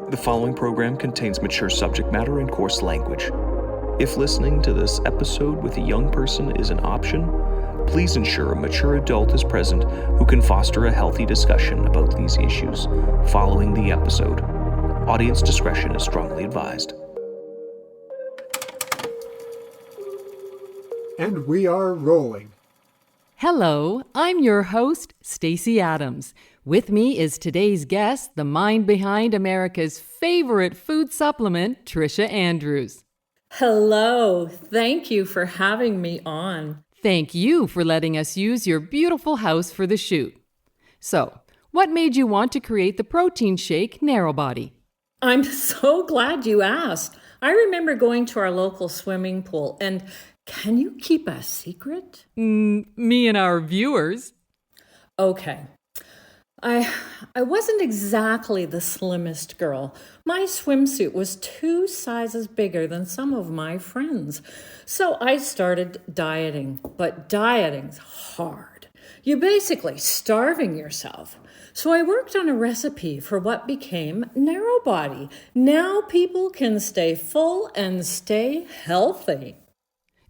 The following program contains mature subject matter and coarse language. If listening to this episode with a young person is an option, please ensure a mature adult is present who can foster a healthy discussion about these issues following the episode. Audience discretion is strongly advised. And we are rolling. Hello, I'm your host, Stacey Adams. With me is today's guest, the mind behind America's favorite food supplement, Trisha Andrews. Hello, thank you for having me on. Thank you for letting us use your beautiful house for the shoot. So, what made you want to create the protein shake Narrow Body? I'm so glad you asked. I remember going to our local swimming pool, and can you keep a secret? Me and our viewers. Okay. I wasn't exactly the slimmest girl. My swimsuit was 2 sizes bigger than some of my friends. So I started dieting, but dieting's hard. You're basically starving yourself. So I worked on a recipe for what became Narrow Body. Now people can stay full and stay healthy.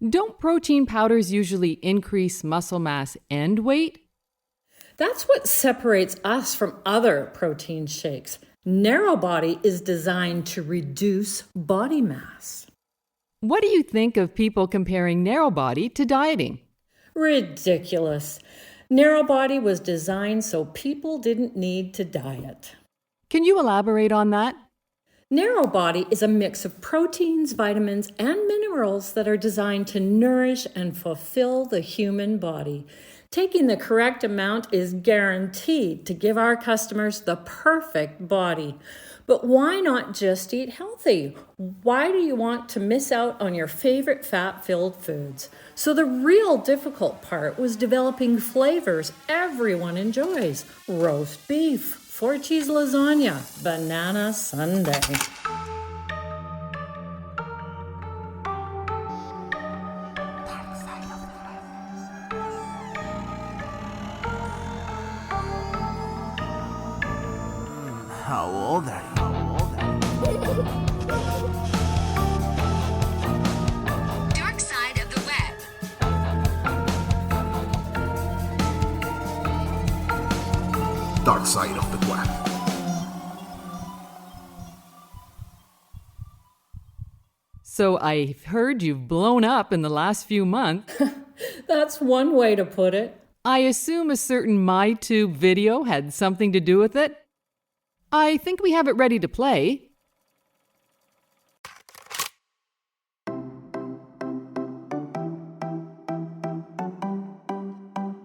Don't protein powders usually increase muscle mass and weight? That's what separates us from other protein shakes. Narrow Body is designed to reduce body mass. What do you think of people comparing Narrow Body to dieting? Ridiculous. Narrow Body was designed so people didn't need to diet. Can you elaborate on that? Narrow Body is a mix of proteins, vitamins, and minerals that are designed to nourish and fulfill the human body. Taking the correct amount is guaranteed to give our customers the perfect body. But why not just eat healthy? Why do you want to miss out on your favorite fat-filled foods? So the real difficult part was developing flavors everyone enjoys. Roast beef, 4-cheese lasagna, banana sundae. How old are you? Dark side of the web. Dark side of the web. So I've heard you've blown up in the last few months. That's one way to put it. I assume a certain MyTube video had something to do with it? I think we have it ready to play.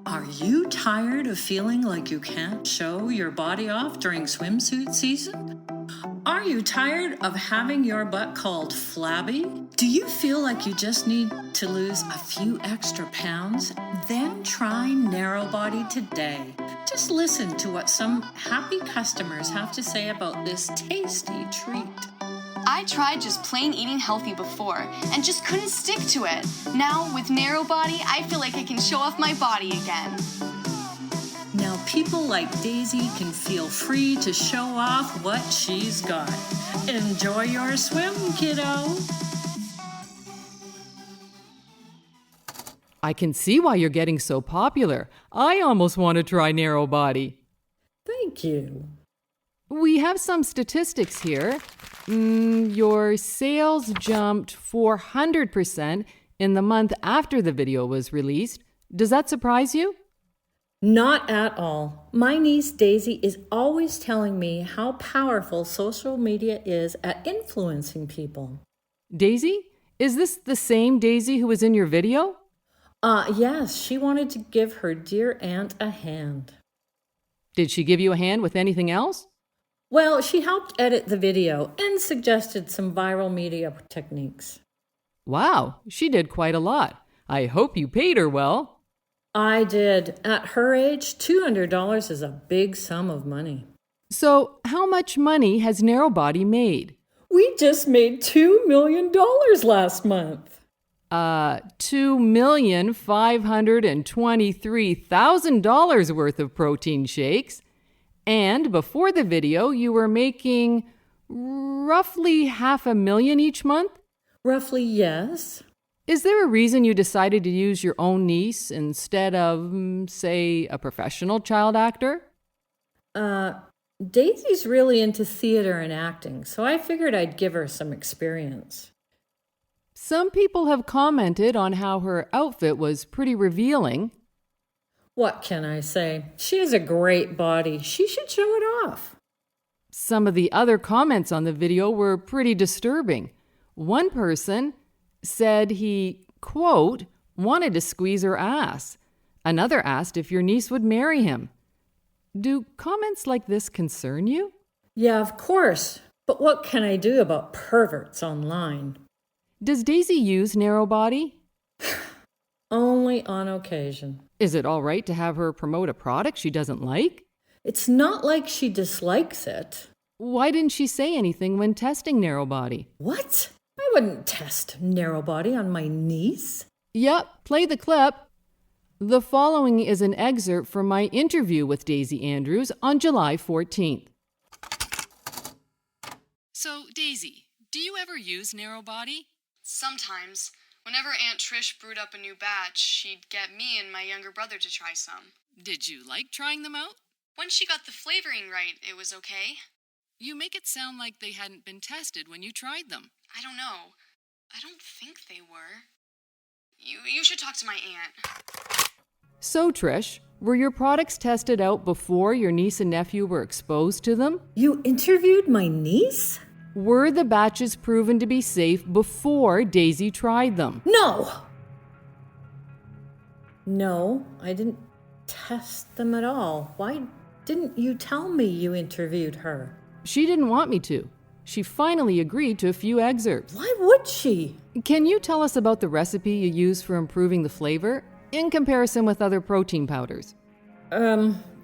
Are you tired of feeling like you can't show your body off during swimsuit season? Are you tired of having your butt called flabby? Do you feel like you just need to lose a few extra pounds? Then try Narrow Body today. Just listen to what some happy customers have to say about this tasty treat. I tried just plain eating healthy before and just couldn't stick to it. Now, with Narrow Body, I feel like I can show off my body again. Now people like Daisy can feel free to show off what she's got. Enjoy your swim, kiddo. I can see why you're getting so popular. I almost want to try Narrow Body. Thank you. We have some statistics here. Your sales jumped 400% in the month after the video was released. Does that surprise you? Not at all. My niece Daisy is always telling me how powerful social media is at influencing people. Daisy? Is this the same Daisy who was in your video? Yes, she wanted to give her dear aunt a hand. Did she give you a hand with anything else? Well, she helped edit the video and suggested some viral media techniques. Wow, she did quite a lot. I hope you paid her well. I did. At her age, $200 is a big sum of money. So, how much money has Narrow Body made? We just made $2 million last month. $2,523,000 worth of protein shakes. And before the video, you were making Roughly 500,000 each month? Roughly, yes. Is there a reason you decided to use your own niece instead of, say, a professional child actor? Daisy's really into theater and acting, so I figured I'd give her some experience. Some people have commented on how her outfit was pretty revealing. What can I say? She has a great body. She should show it off. Some of the other comments on the video were pretty disturbing. One person said he, quote, wanted to squeeze her ass. Another asked if your niece would marry him. Do comments like this concern you? Yeah, of course. But what can I do about perverts online? Does Daisy use narrow body? Only on occasion. Is it all right to have her promote a product she doesn't like? It's not like she dislikes it. Why didn't she say anything when testing narrow body? What? I wouldn't test narrow body on my niece. Yep, play the clip. The following is an excerpt from my interview with Daisy Andrews on July 14th. So, Daisy, do you ever use narrow body? Sometimes. Whenever Aunt Trish brewed up a new batch, she'd get me and my younger brother to try some. Did you like trying them out? When she got the flavoring right, it was okay. You make it sound like they hadn't been tested when you tried them. I don't know. I don't think they were. You should talk to my aunt. So, Trish, were your products tested out before your niece and nephew were exposed to them? You interviewed my niece? Were the batches proven to be safe before Daisy tried them? No! No, I didn't test them at all. Why didn't you tell me you interviewed her? She didn't want me to. She finally agreed to a few excerpts. Why would she? Can you tell us about the recipe you use for improving the flavor in comparison with other protein powders?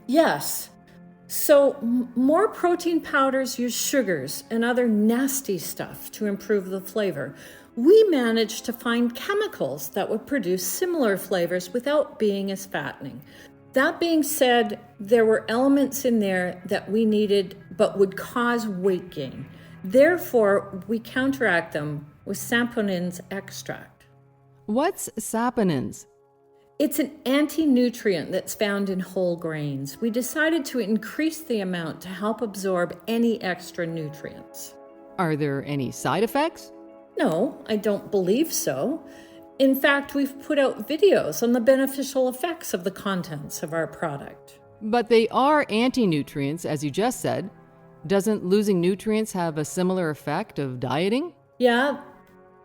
Yes. So, more protein powders use sugars and other nasty stuff to improve the flavor. We managed to find chemicals that would produce similar flavors without being as fattening. That being said, there were elements in there that we needed but would cause weight gain. Therefore, we counteract them with saponins extract. What's saponins? It's an anti-nutrient that's found in whole grains. We decided to increase the amount to help absorb any extra nutrients. Are there any side effects? No, I don't believe so. In fact, we've put out videos on the beneficial effects of the contents of our product. But they are anti-nutrients, as you just said. Doesn't losing nutrients have a similar effect of dieting? Yeah,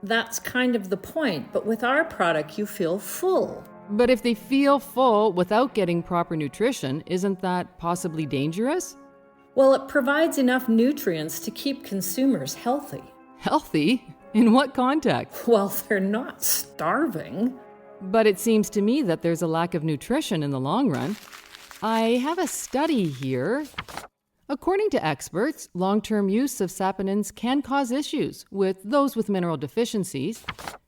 that's kind of the point. But with our product, you feel full. But if they feel full without getting proper nutrition, isn't that possibly dangerous? Well, it provides enough nutrients to keep consumers healthy. Healthy? In what context? Well, they're not starving. But it seems to me that there's a lack of nutrition in the long run. I have a study here. According to experts, long-term use of saponins can cause issues with those with mineral deficiencies.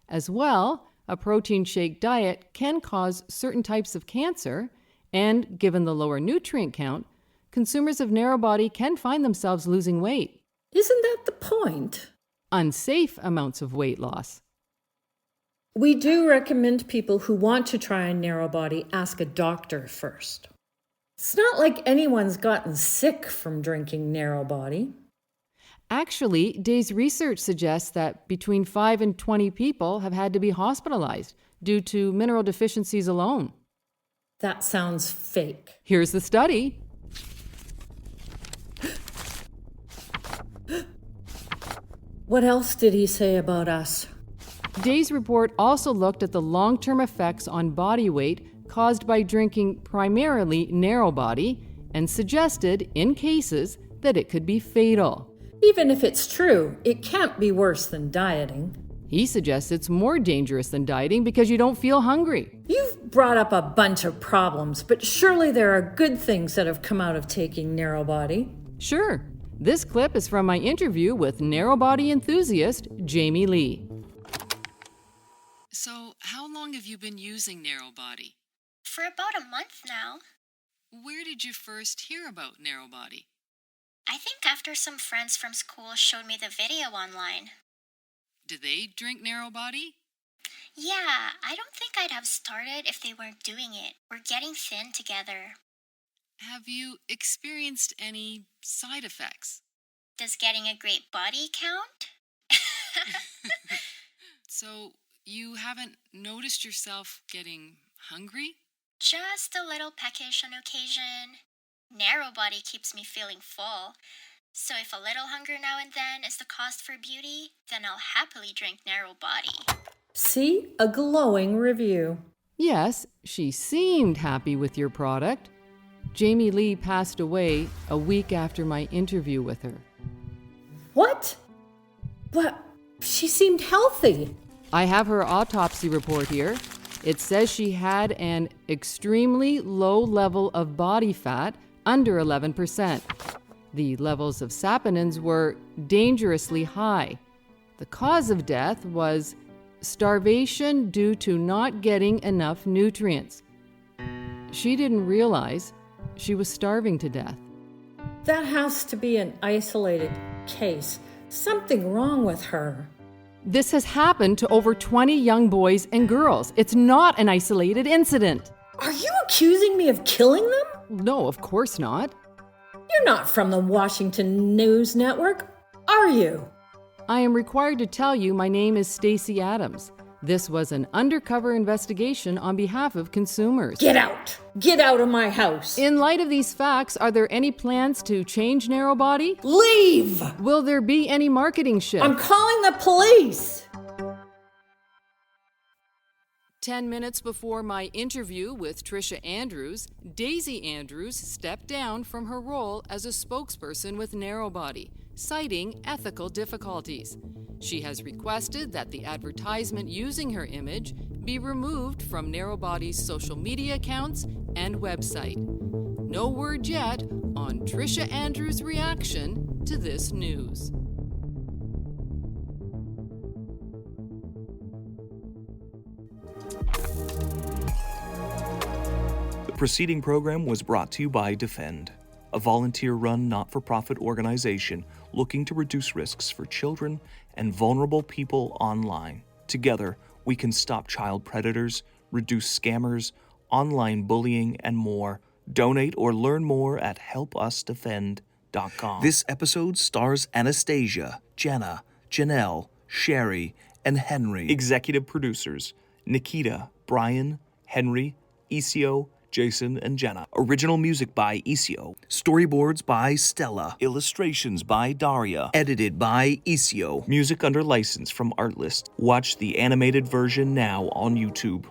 As well, a protein shake diet can cause certain types of cancer, and given the lower nutrient count, consumers of narrow body can find themselves losing weight. Isn't that the point? Unsafe amounts of weight loss. We do recommend people who want to try a narrow body ask a doctor first. It's not like anyone's gotten sick from drinking narrow body. Actually, Day's research suggests that between 5 and 20 people have had to be hospitalized due to mineral deficiencies alone. That sounds fake. Here's the study. What else did he say about us? Day's report also looked at the long-term effects on body weight caused by drinking primarily narrow body and suggested, in cases, that it could be fatal. Even if it's true, it can't be worse than dieting. He suggests it's more dangerous than dieting because you don't feel hungry. You've brought up a bunch of problems, but surely there are good things that have come out of taking narrow body. Sure. This clip is from my interview with narrow body enthusiast Jamie Lee. So, how long have you been using narrow body? For about a month now. Where did you first hear about narrow body? I think after some friends from school showed me the video online. Do they drink narrow body? Yeah, I don't think I'd have started if they weren't doing it. We're getting thin together. Have you experienced any side effects? Does getting a great body count? So, you haven't noticed yourself getting hungry? Just a little peckish on occasion. Narrow body keeps me feeling full. So if a little hunger now and then is the cost for beauty, then I'll happily drink narrow body. See? A glowing review. Yes, she seemed happy with your product. Jamie Lee passed away a week after my interview with her. What? But she seemed healthy. I have her autopsy report here. It says she had an extremely low level of body fat, under 11%. The levels of saponins were dangerously high. The cause of death was starvation due to not getting enough nutrients. She didn't realize she was starving to death. That has to be an isolated case. Something wrong with her. This has happened to over 20 young boys and girls. It's not an isolated incident. Are you accusing me of killing them? No, of course not. You're not from the Washington News Network, are you? I am required to tell you my name is Stacey Adams. This was an undercover investigation on behalf of consumers. Get out! Get out of my house! In light of these facts, are there any plans to change narrow body? Leave! Will there be any marketing shift? I'm calling the police! 10 minutes before my interview with Trisha Andrews, Daisy Andrews stepped down from her role as a spokesperson with narrow body, citing ethical difficulties. She has requested that the advertisement using her image be removed from narrow body's social media accounts and website. No word yet on Trisha Andrews' reaction to this news. The preceding program was brought to you by Defend, a volunteer-run not-for-profit organization looking to reduce risks for children and vulnerable people online. Together, we can stop child predators, reduce scammers, online bullying, and more. Donate or learn more at HelpUsDefend.com. This episode stars Anastasia, Jenna, Janelle, Sherry, and Henry. Executive producers: Nikita, Brian, Henry, Isio, Jason, and Jenna. Original music by Isio. Storyboards by Stella. Illustrations by Daria. Edited by Isio. Music under license from Artlist. Watch the animated version now on YouTube.